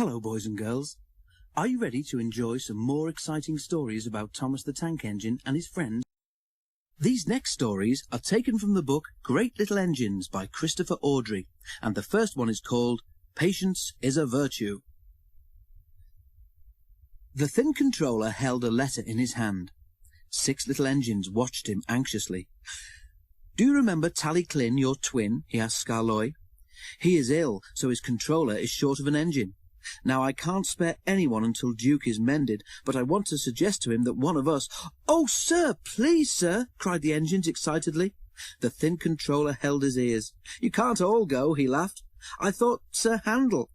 Hello, boys and girls. Are you ready to enjoy some more exciting stories about Thomas the Tank Engine and his friends? These next stories are taken from the book Great Little Engines by Christopher Awdry, and the first one is called Patience is a Virtue. The thin controller held a letter in his hand. 6 little engines watched him anxiously. "Do you remember Tally Clin, your twin?" he asked Scarloy. "He is ill, so his controller is short of an engine. Now, I can't spare anyone until Duke is mended, but I want to suggest to him that one of us—" "Oh, sir, please, sir!" cried the engines excitedly. The thin controller held his ears. "You can't all go," he laughed. "I thought Sir Handel—"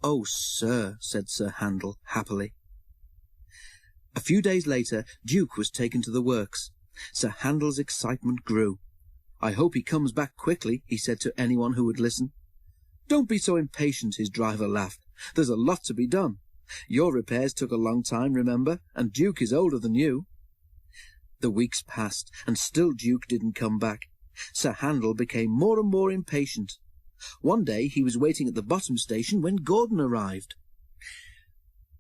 "Oh, sir," said Sir Handel happily. A few days later, Duke was taken to the works. Sir Handel's excitement grew. "I hope he comes back quickly," he said to anyone who would listen. "Don't be so impatient," his driver laughed. "There's a lot to be done. Your repairs took a long time, remember, and Duke is older than you." The weeks passed, and still Duke didn't come back. Sir Handel became more and more impatient. One day he was waiting at the bottom station when Gordon arrived.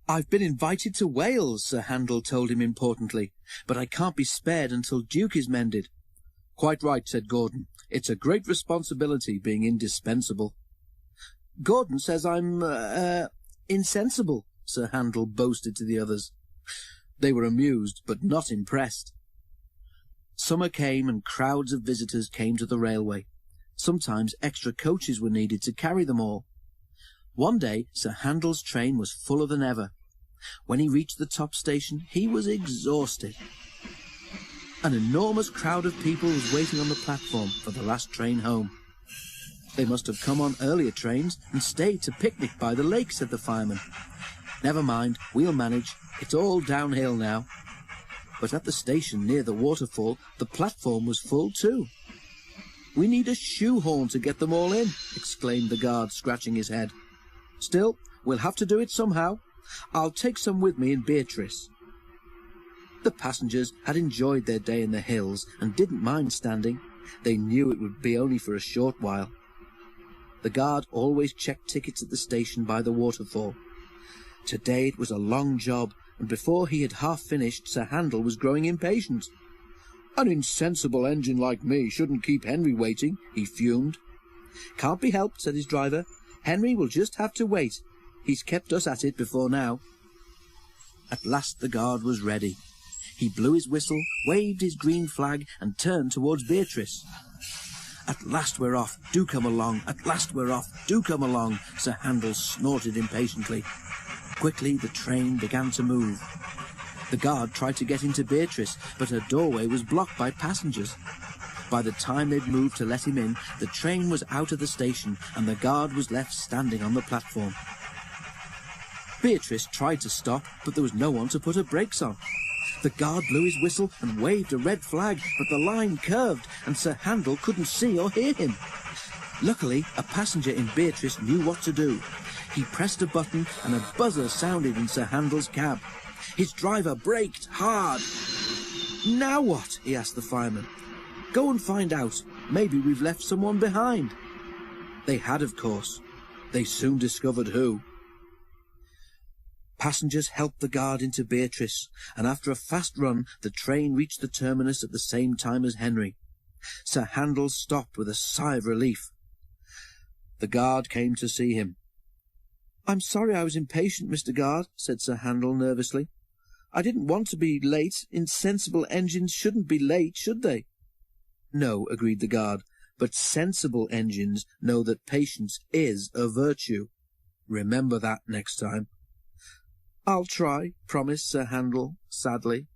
"I've been invited to Wales," Sir Handel told him importantly, "but I can't be spared until Duke is mended." "Quite right," said Gordon. "It's a great responsibility being indispensable." "Gordon says I'm, insensible," Sir Handel boasted to the others. They were amused, but not impressed. Summer came, and crowds of visitors came to the railway. Sometimes extra coaches were needed to carry them all. One day, Sir Handel's train was fuller than ever. When he reached the top station, he was exhausted. An enormous crowd of people was waiting on the platform for the last train home. "They must have come on earlier trains and stayed to picnic by the lake," said the fireman. "Never mind, we'll manage. It's all downhill now." But at the station near the waterfall, the platform was full too. "We need a shoehorn to get them all in," exclaimed the guard, scratching his head. "Still, we'll have to do it somehow. I'll take some with me in Beatrice." The passengers had enjoyed their day in the hills and didn't mind standing. They knew it would be only for a short while. The guard always checked tickets at the station by the waterfall. Today it was a long job, and before he had half finished, Sir Handel was growing impatient. "An insensible engine like me shouldn't keep Henry waiting," he fumed. "Can't be helped," said his driver. "Henry will just have to wait. He's kept us at it before now." At last the guard was ready. He blew his whistle, waved his green flag, and turned towards Beatrice. "At last we're off, do come along, at last we're off, do come along," Sir Handel snorted impatiently. Quickly the train began to move. The guard tried to get into Beatrice, but her doorway was blocked by passengers. By the time they'd moved to let him in, the train was out of the station, and the guard was left standing on the platform. Beatrice tried to stop, but there was no one to put her brakes on. The guard blew his whistle and waved a red flag, but the line curved, and Sir Handel couldn't see or hear him. Luckily, a passenger in Beatrice knew what to do. He pressed a button, and a buzzer sounded in Sir Handel's cab. His driver braked hard. "Now what?" he asked the fireman. "Go and find out. Maybe we've left someone behind." They had, of course. They soon discovered who. Passengers helped the guard into Beatrice, and after a fast run, the train reached the terminus at the same time as Henry. Sir Handel stopped with a sigh of relief. The guard came to see him. "I'm sorry I was impatient, Mr. Guard," said Sir Handel nervously. "I didn't want to be late. Insensible engines shouldn't be late, should they?" "No," agreed the guard, "but sensible engines know that patience is a virtue. Remember that next time." "I'll try," promised Sir Handel sadly.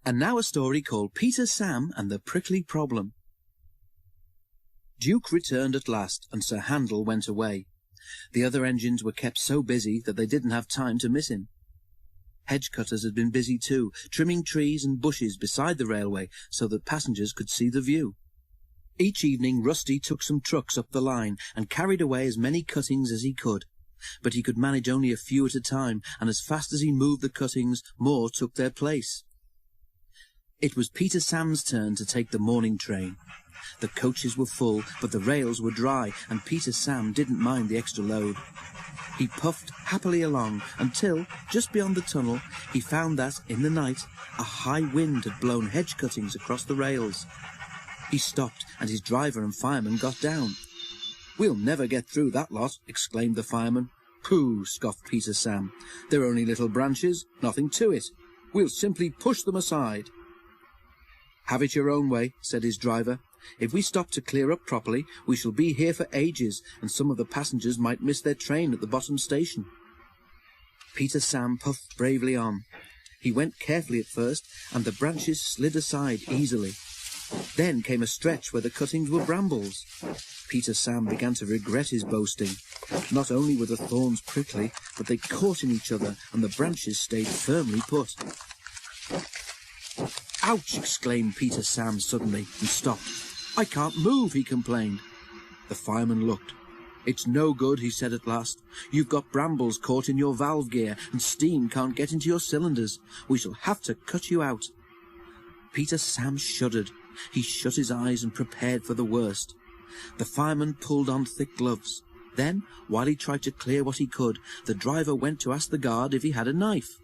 And now a story called Peter, Sam and the Prickly Problem. Duke returned at last, and Sir Handel went away. The other engines were kept so busy that they didn't have time to miss him. Hedge cutters had been busy too, trimming trees and bushes beside the railway so that passengers could see the view. Each evening Rusty took some trucks up the line and carried away as many cuttings as he could. But he could manage only a few at a time, and as fast as he moved the cuttings, more took their place. It was Peter Sam's turn to take the morning train. The coaches were full, but the rails were dry, and Peter Sam didn't mind the extra load. He puffed happily along until, just beyond the tunnel, he found that, in the night, a high wind had blown hedge cuttings across the rails. He stopped, and his driver and fireman got down. "We'll never get through that lot," exclaimed the fireman. "Pooh," scoffed Peter Sam. "They're only little branches, nothing to it. We'll simply push them aside." "Have it your own way," said his driver. "If we stop to clear up properly, we shall be here for ages, and some of the passengers might miss their train at the bottom station." Peter Sam puffed bravely on. He went carefully at first, and the branches slid aside easily. Then came a stretch where the cuttings were brambles. Peter Sam began to regret his boasting. Not only were the thorns prickly, but they caught in each other, and the branches stayed firmly put. "Ouch!" exclaimed Peter Sam suddenly, and stopped. "I can't move," he complained. The fireman looked. "It's no good," he said at last. "You've got brambles caught in your valve gear, and steam can't get into your cylinders. We shall have to cut you out." Peter Sam shuddered. He shut his eyes and prepared for the worst. The fireman pulled on thick gloves. Then, while he tried to clear what he could, the driver went to ask the guard if he had a knife.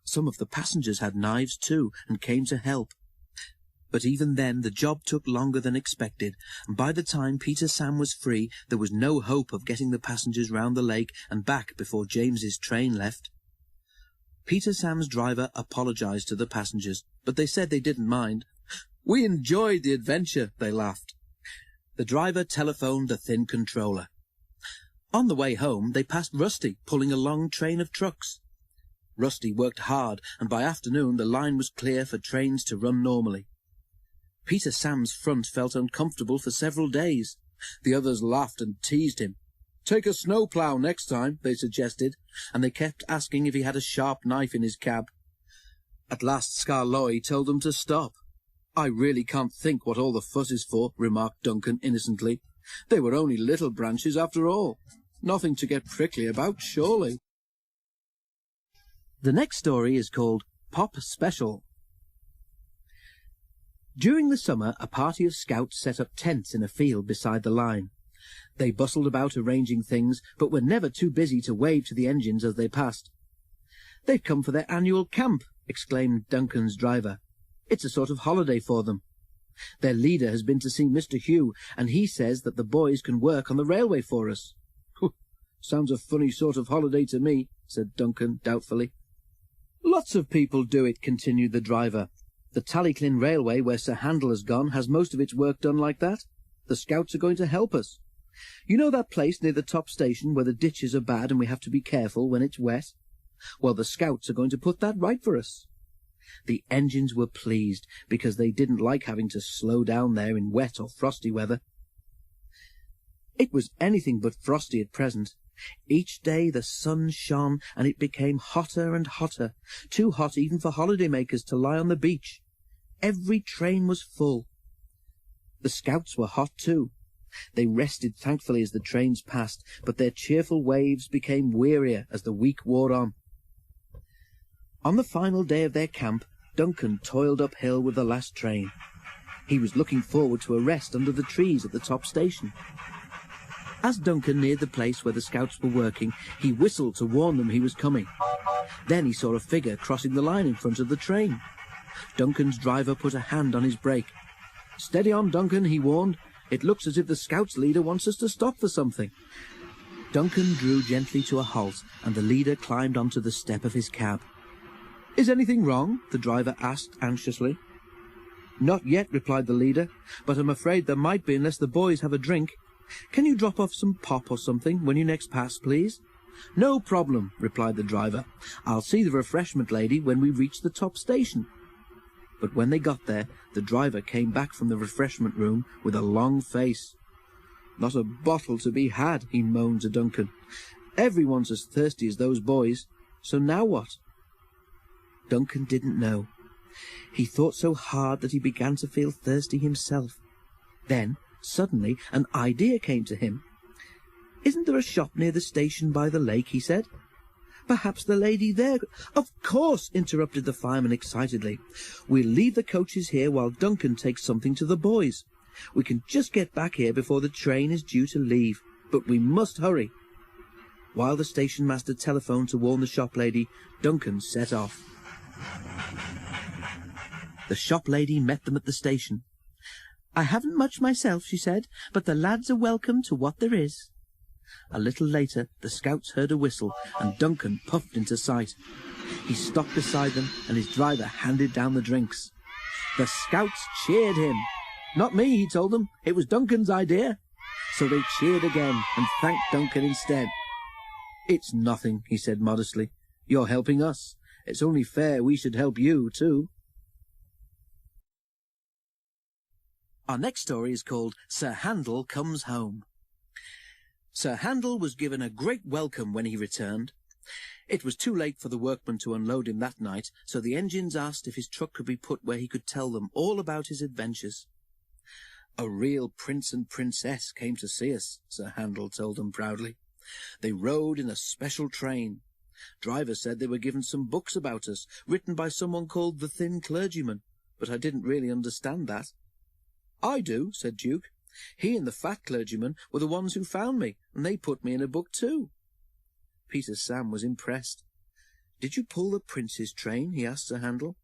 Some of the passengers had knives too, and came to help. But even then the job took longer than expected, and by the time Peter Sam was free, there was no hope of getting the passengers round the lake and back before James's train left. Peter Sam's driver apologized to the passengers, but they said they didn't mind. "We enjoyed the adventure," they laughed. The driver telephoned the thin controller. On the way home, they passed Rusty, pulling a long train of trucks. Rusty worked hard, and by afternoon the line was clear for trains to run normally. Peter Sam's front felt uncomfortable for several days. The others laughed and teased him. "Take a snowplow next time," they suggested, and they kept asking if he had a sharp knife in his cab. At last Scarloy told them to stop. "I really can't think what all the fuss is for," remarked Duncan innocently. "They were only little branches after all. Nothing to get prickly about, surely." The next story is called Pop Special. During the summer, a party of scouts set up tents in a field beside the line. They bustled about arranging things, but were never too busy to wave to the engines as they passed. "They've come for their annual camp," exclaimed Duncan's driver. "It's a sort of holiday for them. Their leader has been to see Mr. Hugh, and he says that the boys can work on the railway for us." "Sounds a funny sort of holiday to me," said Duncan doubtfully. "Lots of people do it," continued the driver. "The Tallyclin Railway, where Sir Handel has gone, has most of its work done like that. The scouts are going to help us. You know that place near the top station where the ditches are bad and we have to be careful when it's wet? Well, the scouts are going to put that right for us." The engines were pleased, because they didn't like having to slow down there in wet or frosty weather. It was anything but frosty at present. Each day the sun shone, and it became hotter and hotter, too hot even for holiday-makers to lie on the beach. Every train was full. The scouts were hot too. They rested thankfully as the trains passed, but their cheerful waves became wearier as the week wore on. On the final day of their camp, Duncan toiled uphill with the last train. He was looking forward to a rest under the trees at the top station. As Duncan neared the place where the scouts were working, he whistled to warn them he was coming. Then he saw a figure crossing the line in front of the train. Duncan's driver put a hand on his brake. "Steady on, Duncan," he warned. "It looks as if the scouts' leader wants us to stop for something." Duncan drew gently to a halt, and the leader climbed onto the step of his cab. "Is anything wrong?" the driver asked anxiously. "Not yet," replied the leader, "but I'm afraid there might be unless the boys have a drink. Can you drop off some pop or something when you next pass, please?" "No problem," replied the driver. "I'll see the refreshment lady when we reach the top station." But when they got there, the driver came back from the refreshment room with a long face. "Not a bottle to be had," he moaned to Duncan. "Everyone's as thirsty as those boys. So now what?" Duncan didn't know. He thought so hard that he began to feel thirsty himself. Then, suddenly, an idea came to him. "Isn't there a shop near the station by the lake?" he said. Perhaps the lady there—" "Of course," interrupted the fireman excitedly. "We'll leave the coaches here while Duncan takes something to the boys. We can just get back here before the train is due to leave, but we must hurry." While the station master telephoned to warn the shop lady, Duncan set off. The shop lady met them at the station. "I haven't much myself," she said, "but the lads are welcome to what there is." A little later, the scouts heard a whistle, and Duncan puffed into sight. He stopped beside them, and his driver handed down the drinks. The scouts cheered him. "Not me," he told them. "It was Duncan's idea." So they cheered again, and thanked Duncan instead. "It's nothing," he said modestly. "You're helping us. It's only fair we should help you, too." Our next story is called Sir Handel Comes Home. Sir Handel was given a great welcome when he returned. It was too late for the workmen to unload him that night, so the engines asked if his truck could be put where he could tell them all about his adventures. "A real prince and princess came to see us," Sir Handel told them proudly. "They rode in a special train. Driver said they were given some books about us, written by someone called the Thin Clergyman, but I didn't really understand that." "I do," said Duke. "He and the Fat Clergyman were the ones who found me, and they put me in a book too." Peter Sam was impressed. "Did you pull the prince's train?" he asked Sir Handel.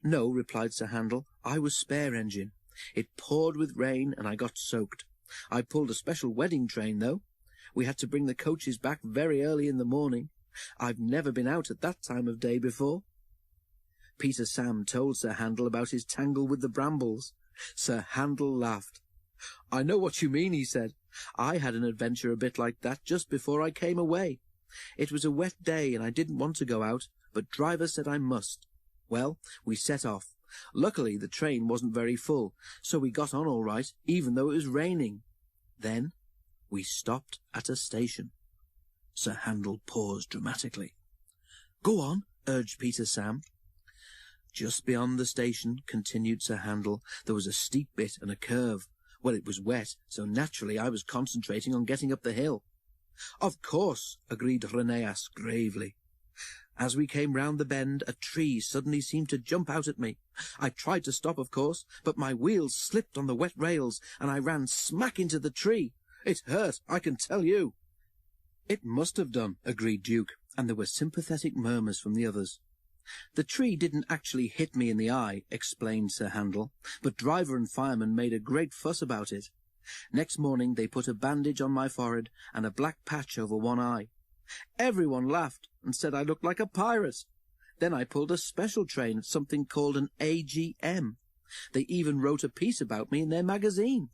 "No," replied Sir Handel. "I was spare engine. It poured with rain, and I got soaked. I pulled a special wedding train, though. We had to bring the coaches back very early in the morning. I've never been out at that time of day before." Peter Sam told Sir Handel about his tangle with the brambles. Sir Handel laughed. "I know what you mean," he said. "I had an adventure a bit like that just before I came away. It was a wet day, and I didn't want to go out, but driver said I must. Well, we set off. Luckily, the train wasn't very full, so we got on all right, even though it was raining. Then we stopped at a station." Sir Handel paused dramatically. "Go on," urged Peter Sam. "Just beyond the station," continued Sir Handel, "there was a steep bit and a curve. Well, it was wet, so naturally I was concentrating on getting up the hill." "Of course," agreed Rheneas gravely. "As we came round the bend, a tree suddenly seemed to jump out at me. I tried to stop, of course, but my wheels slipped on the wet rails, and I ran smack into the tree. It hurt, I can tell you." "It must have done," agreed Duke, and there were sympathetic murmurs from the others. "The tree didn't actually hit me in the eye," explained Sir Handel, "but driver and fireman made a great fuss about it. Next morning they put a bandage on my forehead and a black patch over one eye. Everyone laughed and said I looked like a pirate. Then I pulled a special train at something called an AGM. They even wrote a piece about me in their magazine."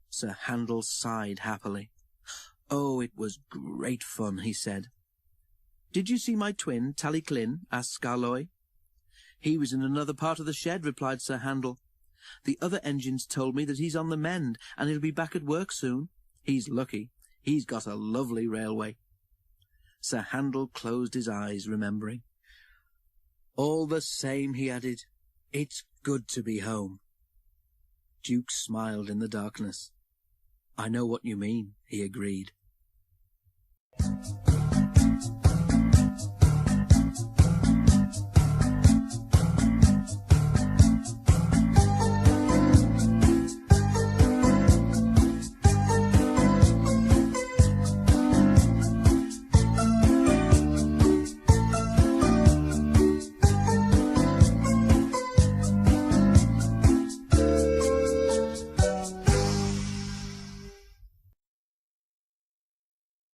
Sir Handel sighed happily. "Oh, it was great fun," he said. "Did you see my twin, Tallyclyn?" asked Scarloy. "He was in another part of the shed," replied Sir Handel. "The other engines told me that he's on the mend, and he'll be back at work soon. He's lucky. He's got a lovely railway." Sir Handel closed his eyes, remembering. "All the same," he added, "it's good to be home." Duke smiled in the darkness. "I know what you mean," he agreed.